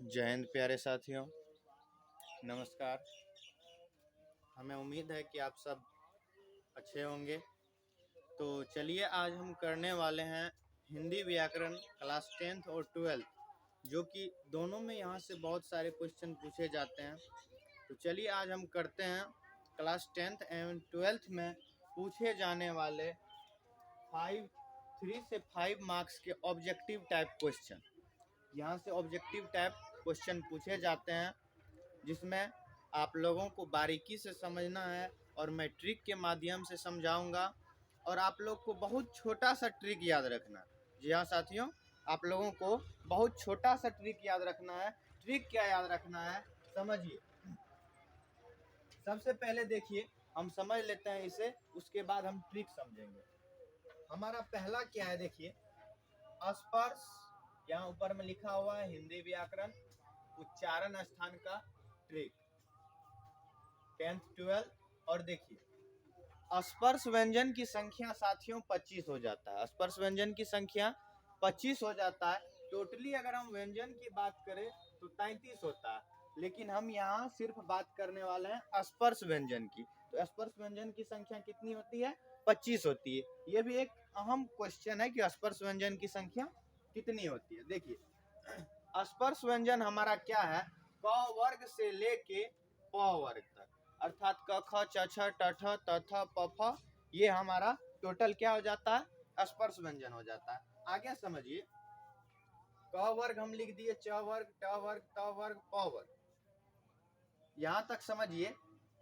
जय हिंद प्यारे साथियों, नमस्कार। हमें उम्मीद है कि आप सब अच्छे होंगे। तो चलिए आज हम करने वाले हैं हिंदी व्याकरण क्लास 10th और 12th, जो कि दोनों में यहाँ से बहुत सारे क्वेश्चन पूछे जाते हैं। तो चलिए आज हम करते हैं क्लास 10th एवं 12th में पूछे जाने वाले 3 से 5 मार्क्स के ऑब्जेक्टिव टाइप क्वेश्चन। यहाँ से ऑब्जेक्टिव टाइप क्वेश्चन पूछे जाते हैं, जिसमें आप लोगों को बारीकी से समझना है और मैं ट्रिक के माध्यम से समझाऊंगा और आप लोग को बहुत छोटा सा ट्रिक याद रखना है। जी हाँ साथियों, आप लोगों को बहुत छोटा सा ट्रिक याद रखना है। ट्रिक क्या याद रखना है, समझिए। सबसे पहले देखिए, हम समझ लेते हैं इसे, उसके बाद हम ट्रिक समझेंगे। हमारा पहला क्या है, देखिए, स्पर्श। यहाँ ऊपर में लिखा हुआ है हिंदी व्याकरण उच्चारण स्थान का ट्रिक 10th 12th। और देखिए, स्पर्श व्यंजन की संख्या साथियों 25 हो जाता है। स्पर्श व्यंजन की संख्या 25 हो जाता है। टोटली अगर हम व्यंजन की बात करें तो 33 होता है, लेकिन हम यहाँ सिर्फ बात करने वाले हैं स्पर्श व्यंजन की। तो स्पर्श व्यंजन की संख्या कितनी होती है, 25 होती है। ये भी एक अहम क्वेश्चन है कि स्पर्श व्यंजन की संख्या कितनी होती है। देखिए, स्पर्श व्यंजन हमारा क्या है, क वर्ग से लेके प वर्ग तक, अर्थात क ख छ छ ट ठ त थ प फ, ये हमारा टोटल क्या हो जाता है, स्पर्श व्यंजन हो जाता है। आगे समझिए, क वर्ग हम लिख दिए, च वर्ग, ट वर्ग, त वर्ग, प वर्ग, यहाँ तक समझिए।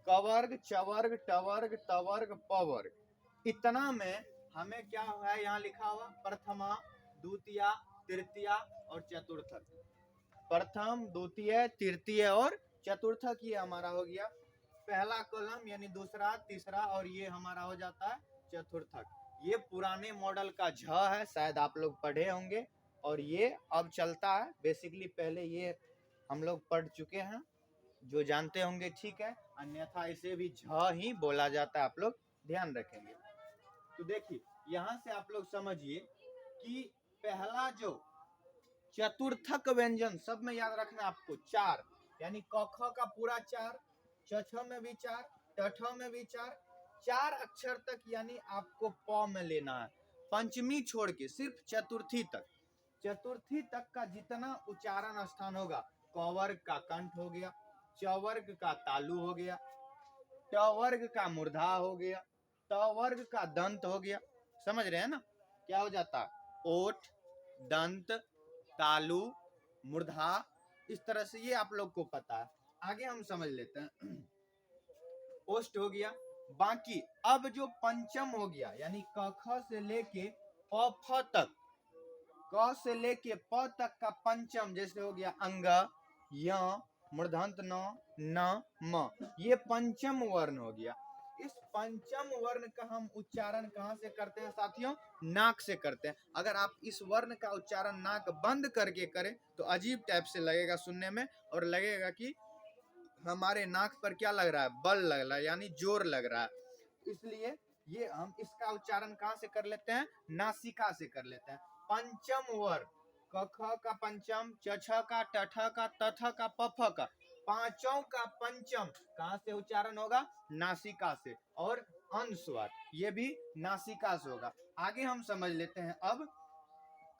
क वर्ग, च वर्ग, ट वर्ग, त वर्ग, प वर्ग, इतना में हमें क्या है, यहाँ लिखा हुआ प्रथमा, द्वितीया, तृतीया और चतुर्थक। प्रथम, द्वितीय, तृतीय और चतुर्थक, ये हमारा हो गया पहला कॉलम, यानी दूसरा, तीसरा, और ये हमारा हो जाता है चतुर्थक। ये पुराने मॉडल का झ है, शायद आप लोग पढ़े होंगे, और ये अब चलता है। बेसिकली पहले ये हम लोग पढ़ चुके हैं, जो जानते होंगे ठीक है, अन्यथा इसे भी झ ही बोला जाता है, आप लोग ध्यान रखेंगे। तो देखिए, यहाँ से आप लोग समझिए कि पहला जो चतुर्थक व्यंजन, सब में याद रखना आपको 4, यानी क ख का पूरा 4, छ छ में भी 4, ट ठ में भी 4, 4 अक्षर तक, यानी आपको प में लेना है, पंचमी छोड़ के सिर्फ चतुर्थी तक। चतुर्थी तक का जितना उच्चारण स्थान होगा, क वर्ग का कंठ हो गया, च वर्ग का तालु हो गया, ट वर्ग का मूर्धा हो गया, त वर्ग का दंत हो गया। समझ रहे हैं ना, क्या हो जाता, ओठ, दंत, तालु, मूर्धा, इस तरह से ये आप लोग को पता है। आगे हम समझ लेते हैं, ओष्ठ हो गया। बाकी अब जो पंचम हो गया, यानी क ख से लेके प फ तक, क से लेके प तक का पंचम, जैसे हो गया अंग, य, मूर्धन्त न, न, म, ये पंचम वर्ण हो गया। इस पंचम वर्ण का हम उच्चारण कहाँ से करते हैं साथियों, नाक से करते हैं। अगर आप इस वर्ण का उच्चारण नाक बंद करके करें तो अजीब टाइप से लगेगा सुनने में, और लगेगा कि हमारे नाक पर क्या लग रहा है, बल लग रहा है, यानी जोर लग रहा है। इसलिए ये हम इसका उच्चारण कहाँ से कर लेते हैं, नासिका से कर लेते हैं। पंचम वर्ण, क ख का पंचम, च छ का, ट ठ का, त थ का, प फ का, पांचों का पंचम कहाँ से उच्चारण होगा, नासिका से। और अनुस्वार ये भी नासिका से होगा। आगे हम समझ लेते हैं अब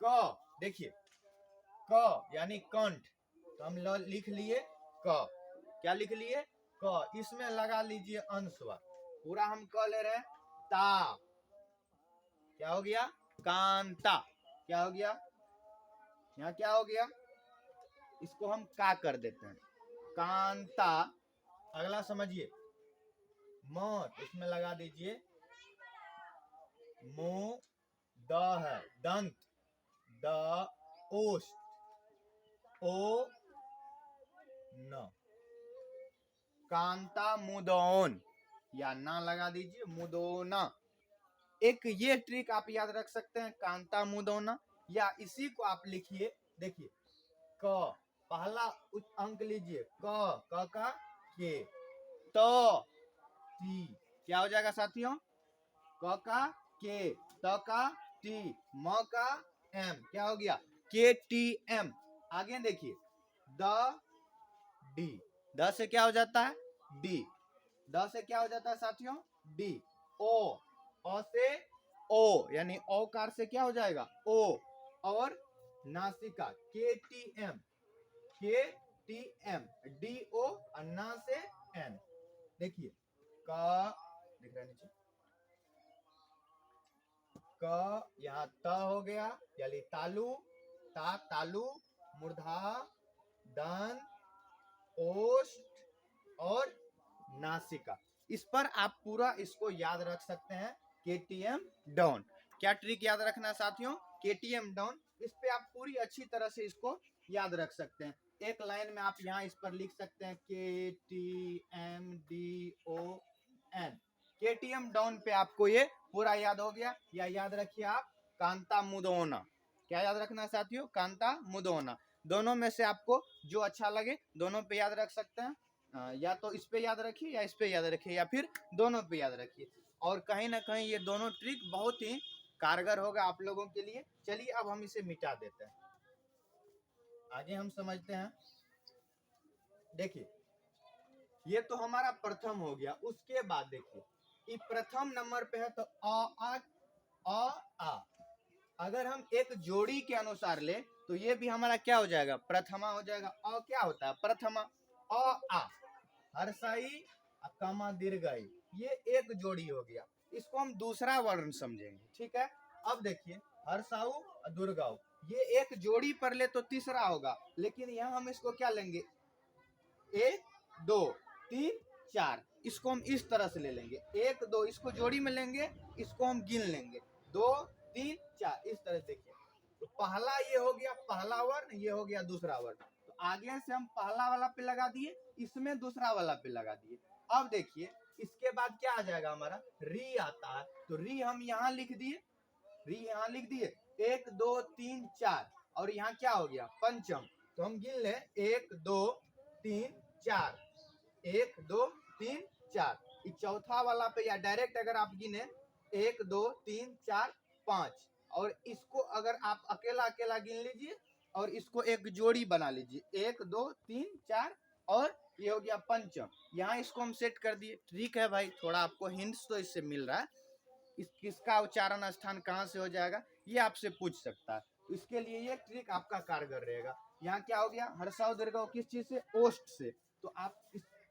क। देखिए, क यानी कंठ, तो हम लिख लिए क, क्या लिख लिए, क, इसमें लगा लीजिए अनुस्वार, पूरा हम क ले रहे हैं, ता, क्या हो गया, कांता, क्या हो गया, यहाँ क्या हो गया, इसको हम का कर देते हैं, कांता। अगला समझिए, म, इसमें लगा दीजिए मो, द है दंत, द, ओष्ठ, ओ, न, कांता मुदोन, या ना लगा दीजिए, मुदोना। एक ये ट्रिक आप याद रख सकते हैं, कांता मुदोना, या इसी को आप लिखिए। देखिए, क, पहला अंक लीजिए, क का के, त, टी, क्या हो जाएगा साथियों, क का के, त का टी, म का एम, क्या हो गया, के टी एम। आगे देखिए, द, डी। द से क्या हो जाता है? डी। द से क्या हो जाता है साथियों? डी। ओ, ओ से ओ, यानी औकार से क्या हो जाएगा? ओ। और नासिका के टी एम, के टी एम, डी ओ, और ना से एन। देखिए क, दिख रहा है नीचे, क, यहाँ त हो गया, यानी तालु, ता तालु, मूर्धा, दंत, ओष्ठ और नासिका। इस पर आप पूरा इसको याद रख सकते हैं, केटीएम डाउन। क्या ट्रिक याद रखना साथियों? KTM down. इस पे आप पूरी अच्छी तरह से इसको याद रख सकते हैं। एक लाइन में आप यहाँ इस पर लिख सकते हैं K T M D O N. KTM down पे आपको ये पूरा याद हो गया। या याद रखिए आप कांता मुदोना। क्या याद रखना साथियों? कांता मुदोना। दोनों में से आपको जो अच्छा लगे दोनों पे याद रख सकते हैं। या तो इस पे याद रखिए या इस पे याद रखिए या फिर दोनों पे याद रखिए। और कहीं ना कहीं ये दोनों ट्रिक बहुत ही कारगर होगा आप लोगों के लिए। चलिए अब हम इसे मिटा देते हैं, आगे हम समझते हैं। देखिए ये तो हमारा प्रथम हो गया। उसके बाद देखिए कि प्रथम नंबर पे है तो आ। अगर हम एक जोड़ी के अनुसार ले तो ये भी हमारा क्या हो जाएगा? प्रथमा हो जाएगा। अ क्या होता है? प्रथमा। आ, हर्षाई, कमा दीर्घाई, ये एक जोड़ी हो गया। इसको हम दूसरा वर्ण समझेंगे, ठीक है। अब देखिए हर्षाऊ और दुर्गाऊ, ये एक जोड़ी पर ले तो तीसरा होगा, लेकिन यहाँ हम इसको क्या लेंगे? 1 2 3 4, इसको हम इस तरह से ले लेंगे। 1 2 इसको जोड़ी में लेंगे, इसको हम गिन लेंगे 2 3 4, इस तरह से। देखिए तो पहला ये हो गया पहला वर्ण, ये हो गया दूसरा वर्ण। तो आगे से हम पहला वाला पे लगा दिए, इसमें दूसरा वाला पे लगा दिए। अब देखिए इसके बाद क्या आ जाएगा हमारा? री आता है। तो री हम यहाँ लिख दिए, री यहाँ लिख दिए 1 2 3 4, और यहाँ क्या हो गया? पंचम। तो हम गिन ले 1 2 3 4, 1 2 3 4। इस चौथा वाला पे या डायरेक्ट अगर आप गिने 1 2 3 4 5, और इसको अगर आप अकेला अकेला गिन लीजिए और इसको एक जोड़ी बना लीजिए 1 2 3 4, और ये हो गया पंचम। यहाँ इसको हम सेट कर दिए। ठीक है भाई, थोड़ा आपको हिंट्स तो इससे मिल रहा है। किसका उच्चारण स्थान कहाँ से हो जाएगा ये आपसे पूछ सकता है। तो इसके लिए ये ट्रिक आपका कारगर रहेगा। यहाँ क्या हो गया? हर्षाव दीर्घाव किस चीज से? ओष्ठ से। तो आप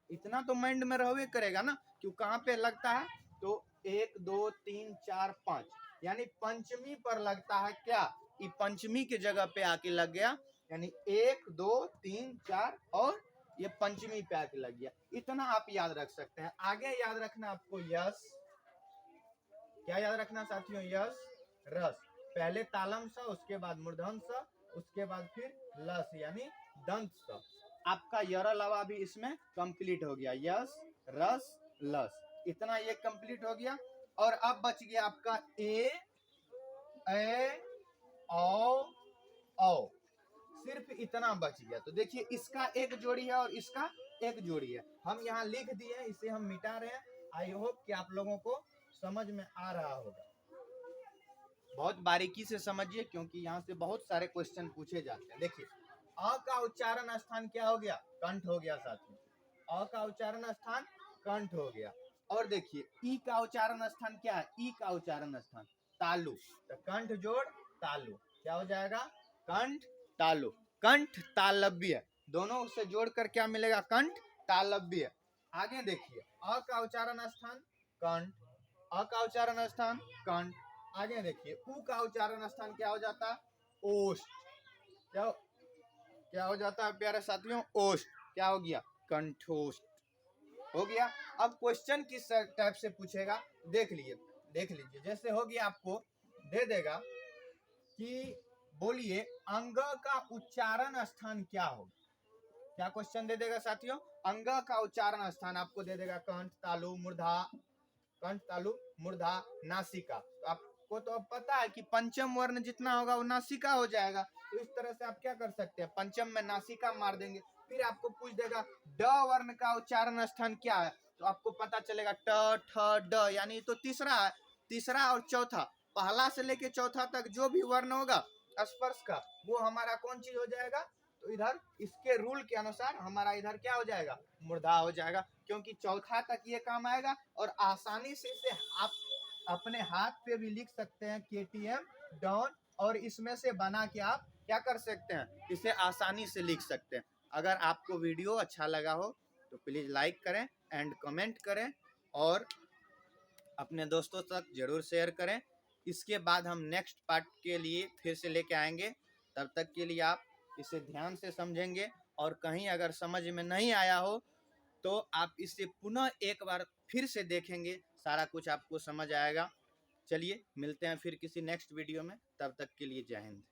इतना तो माइंड में रहोगे करेगा ना कि कहाँ पे लगता है। तो 1 2 3 4 5, यानी पंचमी पर लगता है। क्या ये पंचमी के जगह पे आके लग गया, यानी 1 2 3 4 और ये पंचमी पे आके लग गया। इतना आप याद रख सकते हैं। आगे याद रखना आपको यश। क्या याद रखना साथियों? यश रस। पहले तालम सा, उसके बाद मूर्धन सा, उसके बाद फिर लस यानी दंत सा। आपका यरलवा भी इसमें कंप्लीट हो गया। यश रस लस, इतना ये कंप्लीट हो गया। और अब बच गया आपका ए औ। सिर्फ इतना बच गया। तो देखिए इसका एक जोड़ी है और इसका एक जोड़ी है। हम यहाँ लिख दिए, इसे हम मिटा रहे हैं। आई होप कि आप लोगों को समझ में आ रहा होगा। बहुत बारीकी से समझिए क्योंकि यहाँ से बहुत सारे क्वेश्चन पूछे जाते हैं। देखिए अ का उच्चारण स्थान क्या हो गया? कंठ हो गया साथियों। अ का उच्चारण स्थान कंठ हो गया। और देखिए ई का उच्चारण स्थान क्या है? ई का उच्चारण स्थान तालु। तो कंठ जोड़ तालु क्या हो जाएगा? कंठ तालु। कंठ तालव्य, दोनों से जोड़कर क्या मिलेगा? कंठ तालव्य। आगे देखिए अ का उच्चारण स्थान कंठ, अ का उच्चारण स्थान कंठ। आगे देखिए उ का उच्चारण स्थान क्या हो जाता है? ओष्ठ। क्या हो जाता है प्यारे साथियों? ओष्ठ। क्या हो गया? कंठोष्ठ हो गया। अब क्वेश्चन किस टाइप से पूछेगा देख लीजिए। जैसे हो गया आपको दे देगा कि बोलिए अंग का उच्चारण स्थान क्या होगा। क्या क्वेश्चन दे देगा साथियों? अंग का उच्चारण स्थान आपको दे देगा कंठ तालु मूर्धा, कंठ तालु मूर्धा नासिका। तो आपको तो अब पता है कि पंचम वर्ण जितना होगा वो नासिका हो जाएगा। तो इस तरह से आप क्या कर सकते हैं? पंचम में नासिका मार देंगे। फिर आपको पूछ देगा ड वर्ण का उच्चारण स्थान क्या है। तो आपको पता चलेगा ट ठ ड, यानी तो तीसरा है। तीसरा और चौथा, पहला से लेके चौथा तक जो भी वर्ण होगा स्पर्श का, वो हमारा कौन चीज हो जाएगा? तो तो इधर इसके रूल के अनुसार हमारा इधर क्या हो जाएगा, मुर्दा हो जाएगा, क्योंकि चौथा तक ये काम आएगा। और आसानी से इसे आप अपने हाथ पे भी लिख सकते हैं KTM डॉन, और इसमें से बना के आप क्या कर सकते हैं, इसे आसानी से लिख सकते हैं। अगर आपको वीडियो अच्छा लगा हो तो प्लीज़ लाइक करें एंड कमेंट करें और अपने दोस्तों तक जरूर शेयर करें। इसके बाद हम नेक्स्ट पार्ट के लिए फिर से लेके आएंगे। तब तक के लिए आप इसे ध्यान से समझेंगे, और कहीं अगर समझ में नहीं आया हो तो आप इसे पुनः एक बार फिर से देखेंगे, सारा कुछ आपको समझ आएगा। चलिए मिलते हैं फिर किसी नेक्स्ट वीडियो में, तब तक के लिए जय हिंद।